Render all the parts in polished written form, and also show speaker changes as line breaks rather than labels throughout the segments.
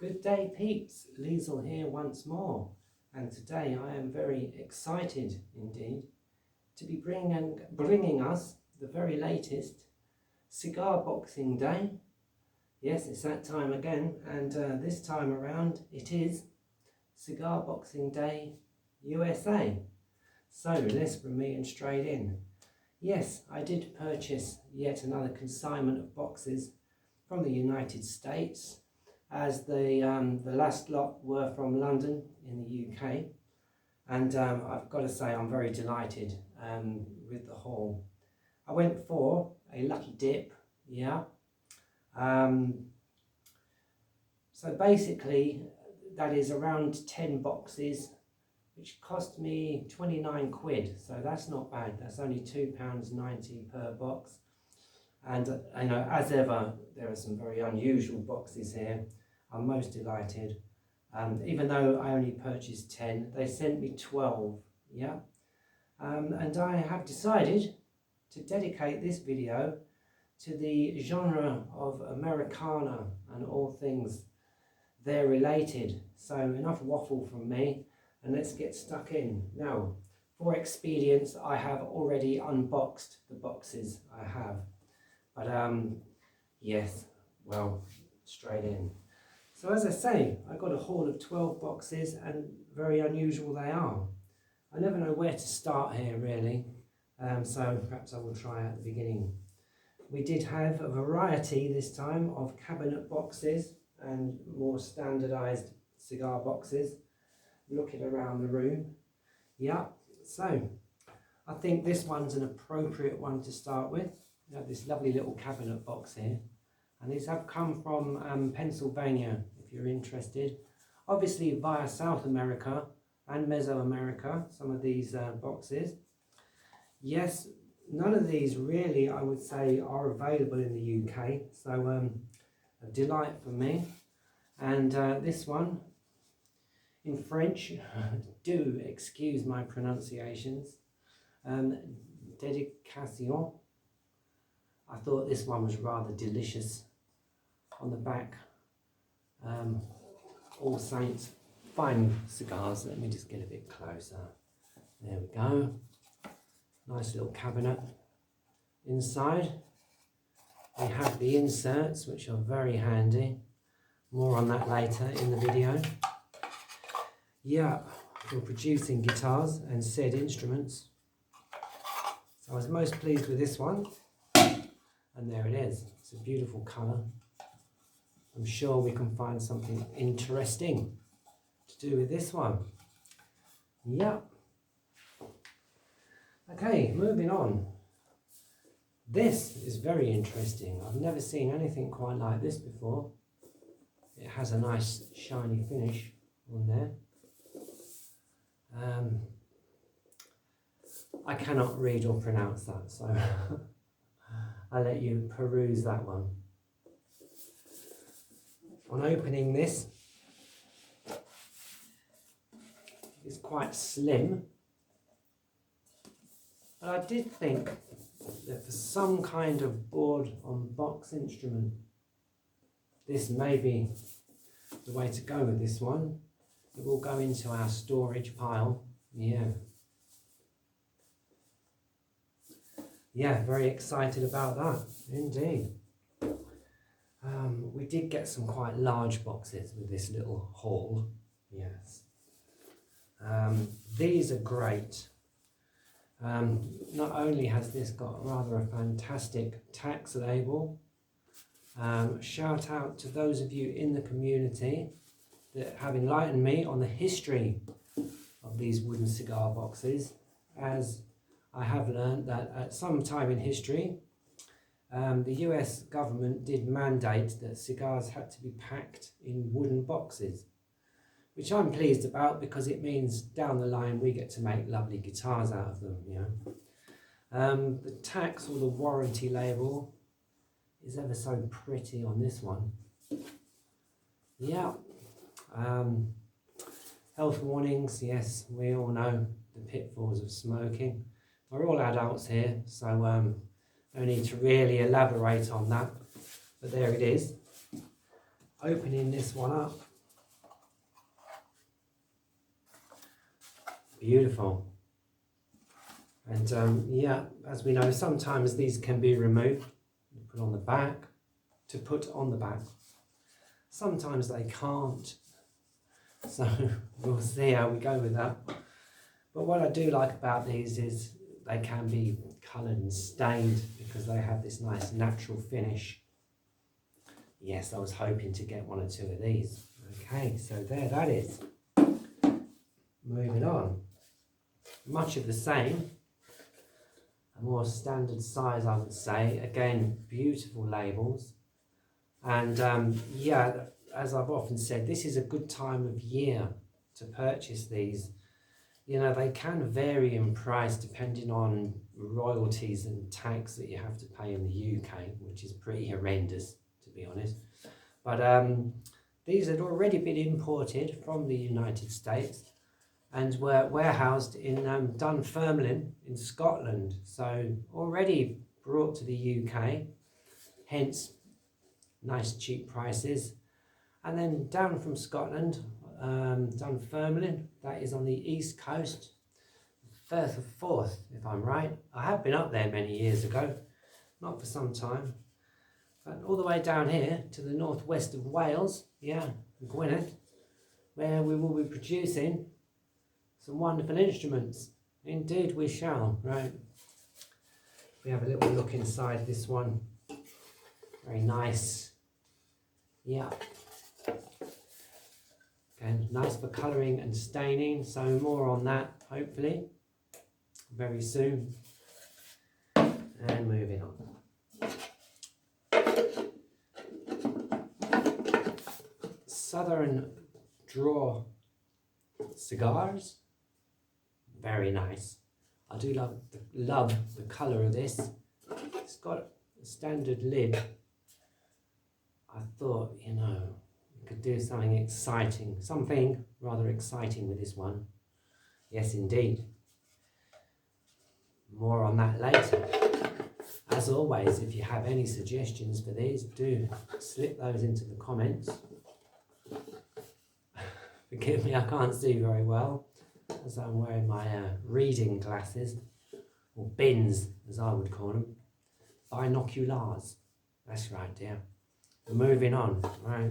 Good day, peeps. Liesl here once more, and today I am very excited indeed to be bringing us the very latest Cigar Boxing Day. Yes, it's that time again, and this time around it is Cigar Boxing Day USA. So let's bring me straight in. Yes, I did purchase yet another consignment of boxes from the United States, as the last lot were from London in the UK, and I've got to say I'm very delighted with the haul. I went for a lucky dip, yeah. So basically that is around 10 boxes, which cost me 29 quid, so that's not bad. That's only £2.90 per box. And you know, as ever, there are some very unusual boxes here. I'm most delighted. Even though I only purchased 10, they sent me 12, yeah. And I have decided to dedicate this video to the genre of Americana and all things they're related. So enough waffle from me, and let's get stuck in. Now, for expedience, I have already unboxed the boxes I have. But yes, well, straight in. So as I say, I got a haul of 12 boxes, and very unusual they are. I never know where to start here really, so perhaps I will try at the beginning. We did have a variety this time of cabinet boxes and more standardised cigar boxes. Looking around the room, yeah, so I think this one's an appropriate one to start with. We have this lovely little cabinet box here, and these have come from Pennsylvania, if you're interested. Obviously via South America and Mesoamerica, some of these boxes. Yes, none of these really, I would say, are available in the UK, so a delight for me. And this one, in French, do excuse my pronunciations, Dedication. I thought this one was rather delicious. On the back, All Saints, fine cigars. Let me just get a bit closer. There we go. Nice little cabinet. Inside, we have the inserts, which are very handy. More on that later in the video. Yeah, for producing guitars and said instruments. So I was most pleased with this one. And there it is. It's a beautiful colour. I'm sure we can find something interesting to do with this one. Yeah. Okay, moving on. This is very interesting. I've never seen anything quite like this before. It has a nice shiny finish on there. I cannot read or pronounce that, so I'll let you peruse that one. On opening this, it's quite slim, but I did think that for some kind of board on box instrument, this may be the way to go with this one. It will go into our storage pile, yeah. Yeah, very excited about that, indeed. We did get some quite large boxes with this little haul, yes. These are great. Not only has this got rather a fantastic tax label, shout out to those of you in the community that have enlightened me on the history of these wooden cigar boxes, as I have learned that at some time in history, the US government did mandate that cigars had to be packed in wooden boxes, which I'm pleased about because it means down the line we get to make lovely guitars out of them, you know. The tax or the warranty label is ever so pretty on this one. Yeah. Health warnings, yes, we all know the pitfalls of smoking. We're all adults here, so no need to really elaborate on that, but there it is. Opening this one up, Beautiful. And yeah, as we know, sometimes these can be removed, put on the back, to put on the back. Sometimes they can't. So we'll see how we go with that. But what I do like about these is they can be coloured and stained because they have this nice natural finish. Yes, I was hoping to get one or two of these. Okay, so there that is. Moving on. Much of the same. A more standard size, I would say. Again, beautiful labels. And yeah, as I've often said, this is a good time of year to purchase these. You know, they can vary in price depending on royalties and tax that you have to pay in the UK, which is pretty horrendous, to be honest. But these had already been imported from the United States and were warehoused in Dunfermline in Scotland. So already brought to the UK, hence nice cheap prices. And then down from Scotland, Dunfermline, that is on the east coast, Firth of Forth, if I'm right. I have been up there many years ago, not for some time. But all the way down here to the northwest of Wales, yeah, Gwynedd, where we will be producing some wonderful instruments. Indeed we shall, right. We have a little look inside this one. Very nice. Yeah. Again, nice for colouring and staining, so more on that, hopefully, very soon. And moving on. Southern Draw cigars. Very nice. I do love the colour of this. It's got a standard lid. I thought, you know, we could do something rather exciting with this one. Yes, indeed. More on that later. As always, if you have any suggestions for these, do slip those into the comments. Forgive me, I can't see very well as I'm wearing my reading glasses, or bins as I would call them. Binoculars. That's right, dear. Moving on, right.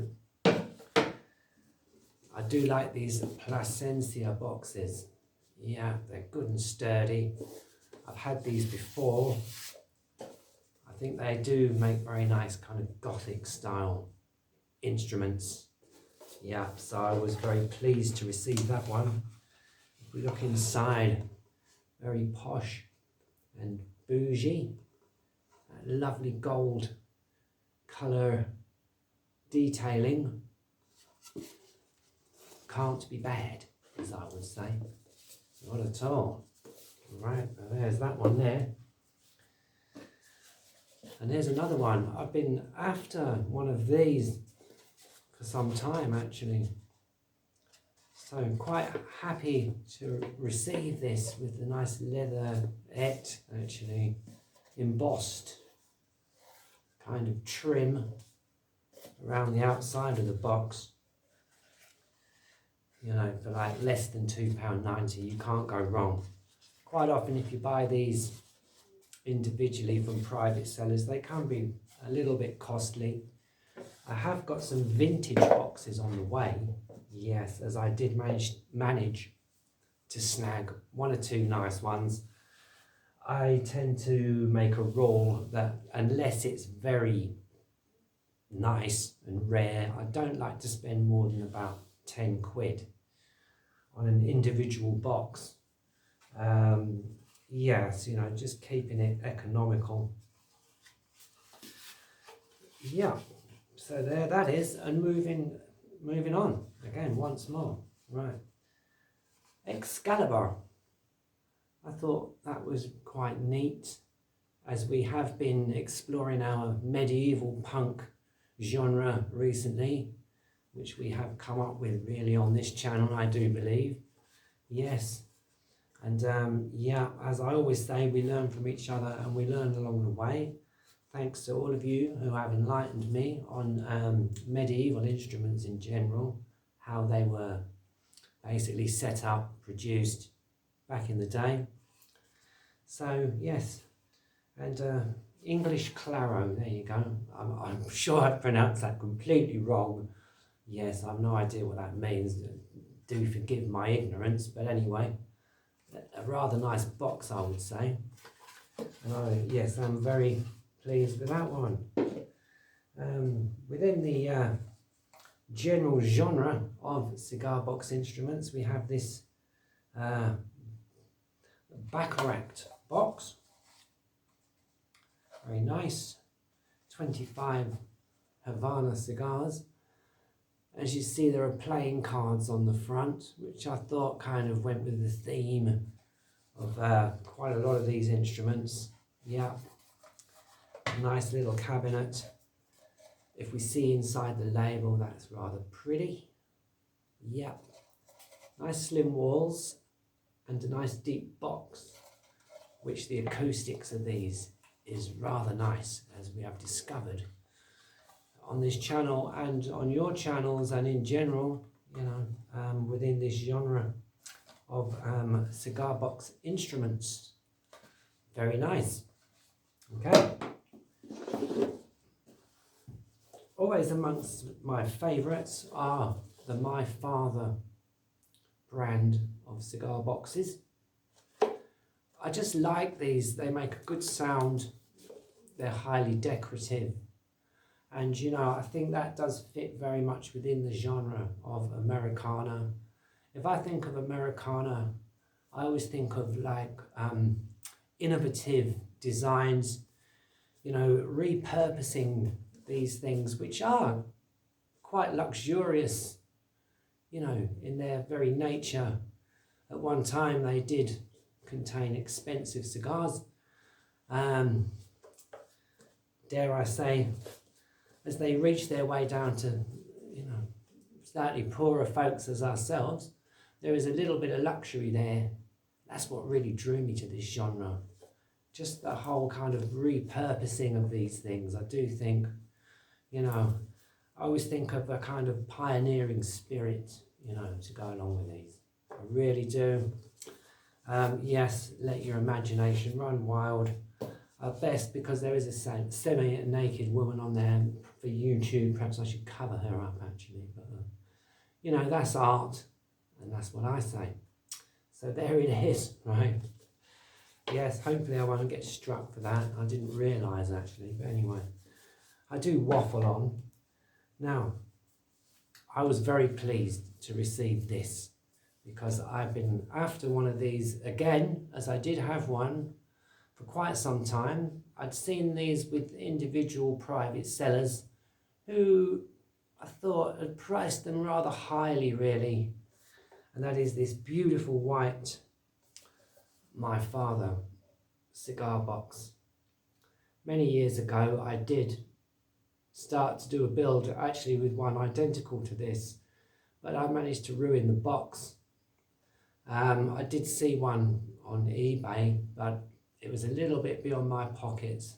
I do like these Plasencia boxes. Yeah, they're good and sturdy. I've had these before. I think they do make very nice kind of Gothic style instruments. Yeah, so I was very pleased to receive that one. If we look inside, very posh and bougie. That lovely gold colour detailing. Can't be bad, as I would say. Not at all. Right, well, there's that one there. And there's another one. I've been after one of these for some time, actually. So I'm quite happy to receive this with the nice leatherette, actually, embossed kind of trim around the outside of the box. You know, for like less than £2.90, you can't go wrong. Quite often if you buy these individually from private sellers, they can be a little bit costly. I have got some vintage boxes on the way, yes, as I did manage to snag one or two nice ones. I tend to make a rule that unless it's very nice and rare, I don't like to spend more than about 10 quid on an individual box. Yes, you know, just keeping it economical. Yeah, so there that is, and moving on again once more. Right, Excalibur. I thought that was quite neat, as we have been exploring our medieval punk genre recently, which we have come up with really on this channel, I do believe. Yes. And yeah, as I always say, we learn from each other and we learn along the way. Thanks to all of you who have enlightened me on medieval instruments in general, how they were basically set up, produced, back in the day. So yes, and English Claro, there you go. I'm sure I pronounced that completely wrong. Yes, I've no idea what that means. Do forgive my ignorance, but anyway, a rather nice box, I would say. And yes, I'm very pleased with that one. Within the general genre of cigar box instruments, we have this Baccarat box. Very nice. 25 Havana cigars. As you see, there are playing cards on the front, which I thought kind of went with the theme of quite a lot of these instruments. Yeah, nice little cabinet. If we see inside the label, that's rather pretty. Yeah, nice slim walls and a nice deep box, which the acoustics of these is rather nice, as we have discovered on this channel and on your channels and in general, you know, within this genre of cigar box instruments. Very nice. Okay. Always amongst my favourites are the My Father brand of cigar boxes. I just like these. They make a good sound. They're highly decorative. And, you know, I think that does fit very much within the genre of Americana. If I think of Americana, I always think of like innovative designs, you know, repurposing these things, which are quite luxurious, you know, in their very nature. At one time, they did contain expensive cigars. Dare I say, as they reach their way down to, you know, slightly poorer folks as ourselves, there is a little bit of luxury there. That's what really drew me to this genre. Just the whole kind of repurposing of these things. I do think, you know, I always think of a kind of pioneering spirit, you know, to go along with these. I really do. Yes, let your imagination run wild. Best because there is a semi-naked woman on there for YouTube. Perhaps I should cover her up actually, but you know, that's art, and that's what I say. So there it is, right? Yes, hopefully I won't get struck for that. I didn't realise actually, but anyway, I do waffle on. Now, I was very pleased to receive this because I've been after one of these again, as I did have one for quite some time. I'd seen these with individual private sellers who I thought had priced them rather highly, really. And that is this beautiful white My Father cigar box. Many years ago, I did start to do a build actually with one identical to this, but I managed to ruin the box. I did see one on eBay, but it was a little bit beyond my pockets.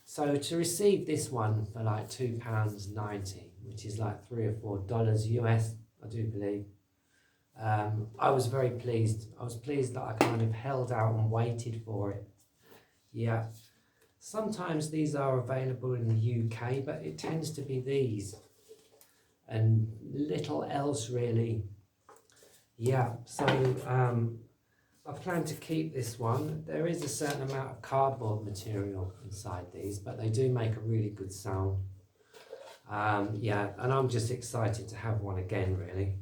So to receive this one for like £2.90, which is like $3 or $4 US, I do believe, I was very pleased. I was pleased that I kind of held out and waited for it. Yeah. Sometimes these are available in the UK, but it tends to be these and little else really. Yeah, so I plan to keep this one. There is a certain amount of cardboard material inside these, but they do make a really good sound. Yeah, and I'm just excited to have one again, really.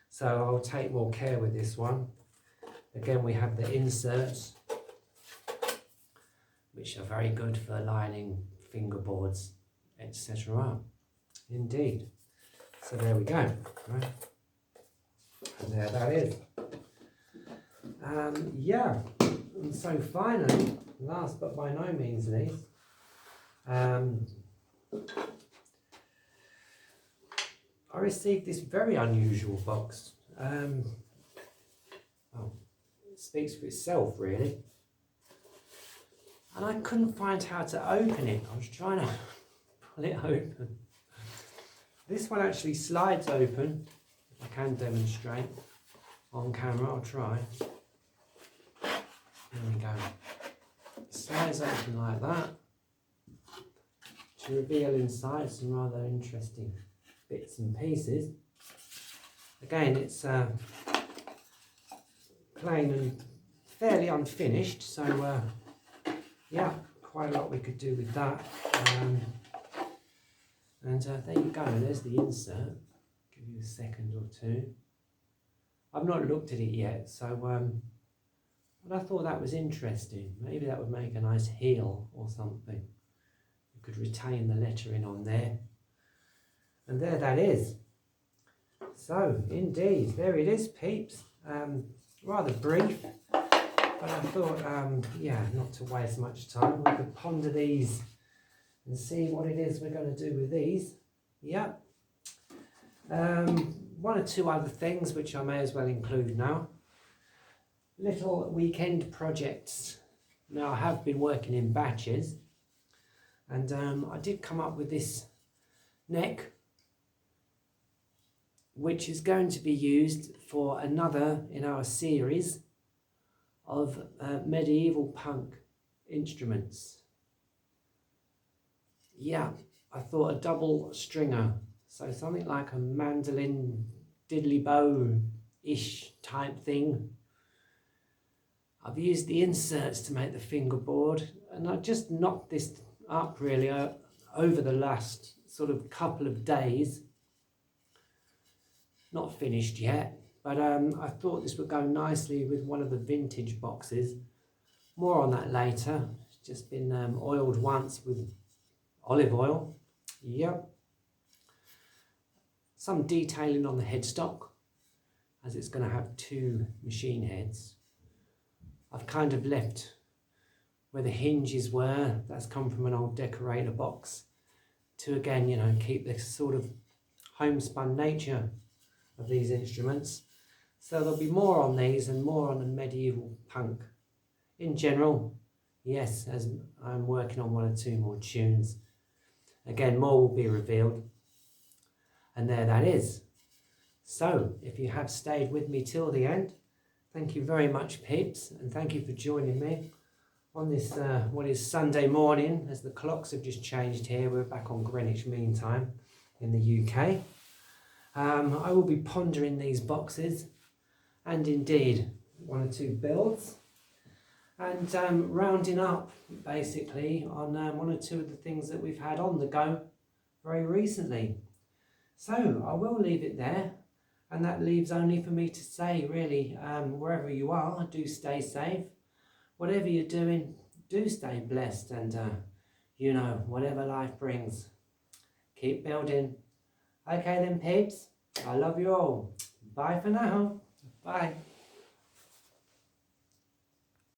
So I'll take more care with this one. Again, we have the inserts, which are very good for lining fingerboards, etc. Indeed. So there we go. Right. And there that is. Yeah, and so finally, last but by no means least, I received this very unusual box. Well, it speaks for itself really. And I couldn't find how to open it. I was trying to pull it open. This one actually slides open. I can demonstrate on camera, I'll try. There we go. It slides open like that to reveal inside some rather interesting bits and pieces. Again, it's plain and fairly unfinished, so yeah, quite a lot we could do with that. And there you go, there's the insert. Give you a second or two. I've not looked at it yet, so but I thought that was interesting. Maybe that would make a nice heel or something. You could retain the lettering on there. And there that is. So, indeed, there it is, peeps. Rather brief, but I thought, yeah, not to waste much time. We could ponder these and see what it is we're going to do with these. Yep. One or two other things which I may as well include now. Little weekend projects. Now, I have been working in batches, and I did come up with this neck, which is going to be used for another in our series of medieval punk instruments. Yeah, I thought a double stringer, so something like a mandolin diddly bow-ish type thing. I've used the inserts to make the fingerboard, and I just knocked this up really over the last sort of couple of days. Not finished yet, but I thought this would go nicely with one of the vintage boxes. More on that later. It's just been oiled once with olive oil. Yep. Some detailing on the headstock, as it's going to have two machine heads. I've kind of left where the hinges were. That's come from an old decorator box to, again, you know, keep this sort of homespun nature of these instruments. So there'll be more on these and more on the medieval punk. In general, yes, as I'm working on one or two more tunes. Again, more will be revealed. And there that is. So, if you have stayed with me till the end, thank you very much, peeps, and thank you for joining me on this, what is Sunday morning, as the clocks have just changed here. We're back on Greenwich Mean Time in the UK. I will be pondering these boxes, and indeed one or two builds, and rounding up basically on one or two of the things that we've had on the go very recently. So I will leave it there, and that leaves only for me to say, really, wherever you are, do stay safe. Whatever you're doing, do stay blessed, and you know, whatever life brings, keep building. Okay then, peeps, I love you all. Bye for now. Bye.